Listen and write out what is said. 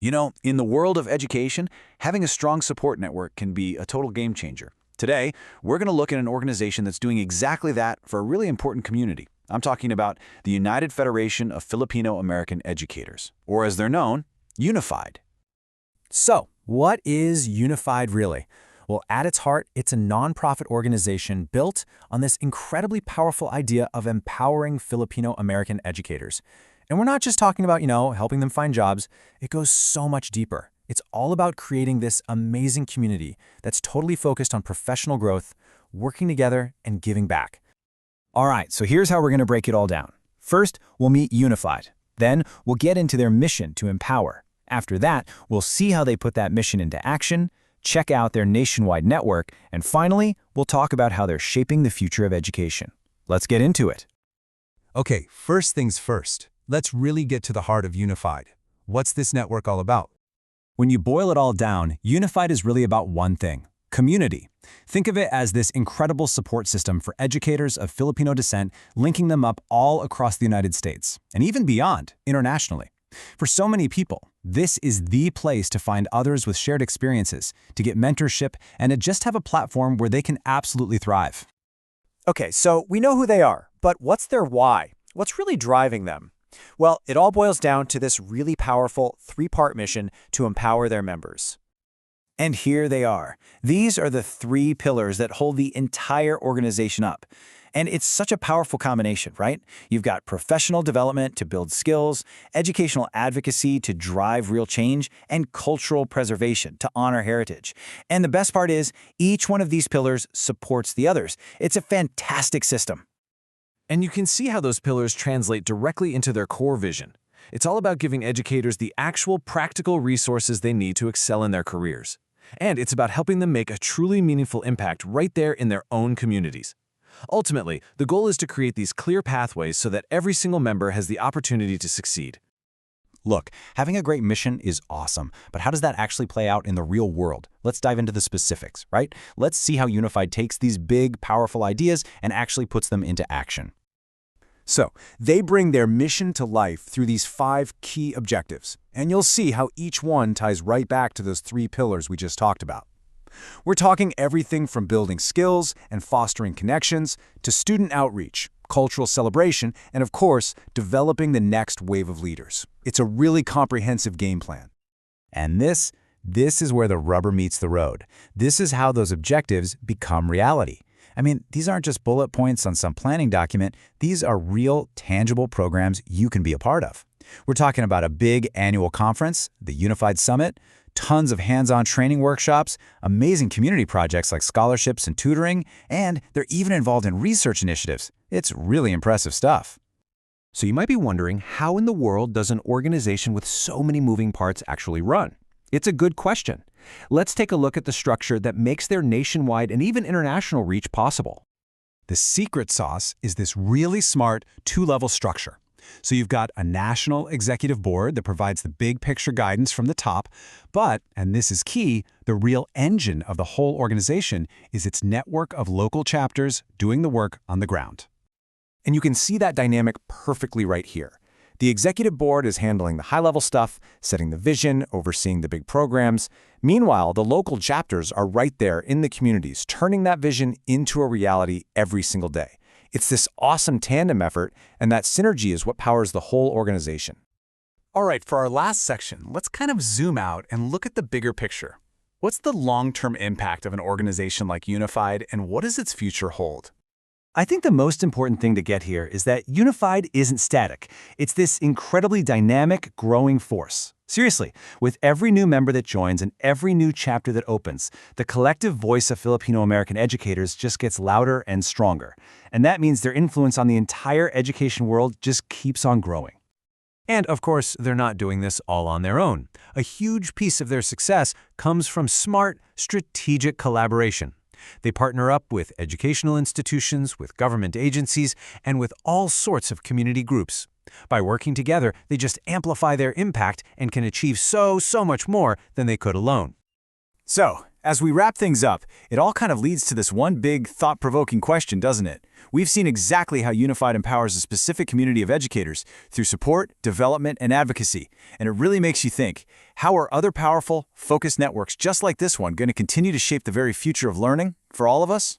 You know, in the world of education, having a strong support network can be a total game changer. Today, we're going to look at an organization that's doing exactly that for a really important community. I'm talking about the United Federation of Filipino American Educators, or as they're known, UNIFFIED. So, what is UNIFFIED really? Well, at its heart, it's a nonprofit organization built on this incredibly powerful idea of empowering Filipino American educators. And we're not just talking about, helping them find jobs. It goes so much deeper. It's all about creating this amazing community that's totally focused on professional growth, working together, and giving back. All right, so here's how we're going to break it all down. First, we'll meet UNIFFIED. Then, we'll get into their mission to empower. After that, we'll see how they put that mission into action, check out their nationwide network, and finally, we'll talk about how they're shaping the future of education. Let's get into it. Okay, first things first. Let's really get to the heart of UNIFFIED. What's this network all about? When you boil it all down, UNIFFIED is really about one thing: community. Think of it as this incredible support system for educators of Filipino descent, linking them up all across the United States, and even beyond, internationally. For so many people, this is the place to find others with shared experiences, to get mentorship, and to just have a platform where they can absolutely thrive. Okay, so we know who they are, but what's their why? What's really driving them? Well, it all boils down to this really powerful three-part mission to empower their members. And here they are. These are the three pillars that hold the entire organization up. And it's such a powerful combination, right? You've got professional development to build skills, educational advocacy to drive real change, and cultural preservation to honor heritage. And the best part is, each one of these pillars supports the others. It's a fantastic system. And you can see how those pillars translate directly into their core vision. It's all about giving educators the actual practical resources they need to excel in their careers. And it's about helping them make a truly meaningful impact right there in their own communities. Ultimately, the goal is to create these clear pathways so that every single member has the opportunity to succeed. Look, having a great mission is awesome, but how does that actually play out in the real world? Let's dive into the specifics, right? Let's see how UNIFFIED takes these big, powerful ideas and actually puts them into action. So, they bring their mission to life through these 5 key objectives, and you'll see how each one ties right back to those 3 pillars we just talked about. We're talking everything from building skills and fostering connections to student outreach, cultural celebration, and of course, developing the next wave of leaders. It's a really comprehensive game plan. And this is where the rubber meets the road. This is how those objectives become reality. I mean, these aren't just bullet points on some planning document. These are real, tangible programs you can be a part of. We're talking about a big annual conference, the UNIFFIED Summit, tons of hands-on training workshops, amazing community projects like scholarships and tutoring, and they're even involved in research initiatives. It's really impressive stuff. So you might be wondering, how in the world does an organization with so many moving parts actually run? It's a good question. Let's take a look at the structure that makes their nationwide and even international reach possible. The secret sauce is this really smart 2-level structure. So you've got a national executive board that provides the big picture guidance from the top, but, and this is key, the real engine of the whole organization is its network of local chapters doing the work on the ground. And you can see that dynamic perfectly right here. The executive board is handling the high-level stuff, setting the vision, overseeing the big programs. Meanwhile, the local chapters are right there in the communities, turning that vision into a reality every single day. It's this awesome tandem effort, and that synergy is what powers the whole organization. All right, for our last section, let's kind of zoom out and look at the bigger picture. What's the long-term impact of an organization like UNIFFIED, and what does its future hold? I think the most important thing to get here is that UNIFFIED isn't static. It's this incredibly dynamic, growing force. Seriously, with every new member that joins and every new chapter that opens, the collective voice of Filipino American educators just gets louder and stronger. And that means their influence on the entire education world just keeps on growing. And of course, they're not doing this all on their own. A huge piece of their success comes from smart, strategic collaboration. They partner up with educational institutions, with government agencies, and with all sorts of community groups. By working together, they just amplify their impact and can achieve so much more than they could alone. So, As we wrap things up, it all kind of leads to this one big, thought-provoking question, doesn't it? We've seen exactly how Unified empowers a specific community of educators through support, development, and advocacy. And it really makes you think, how are other powerful, focused networks just like this one going to continue to shape the very future of learning for all of us?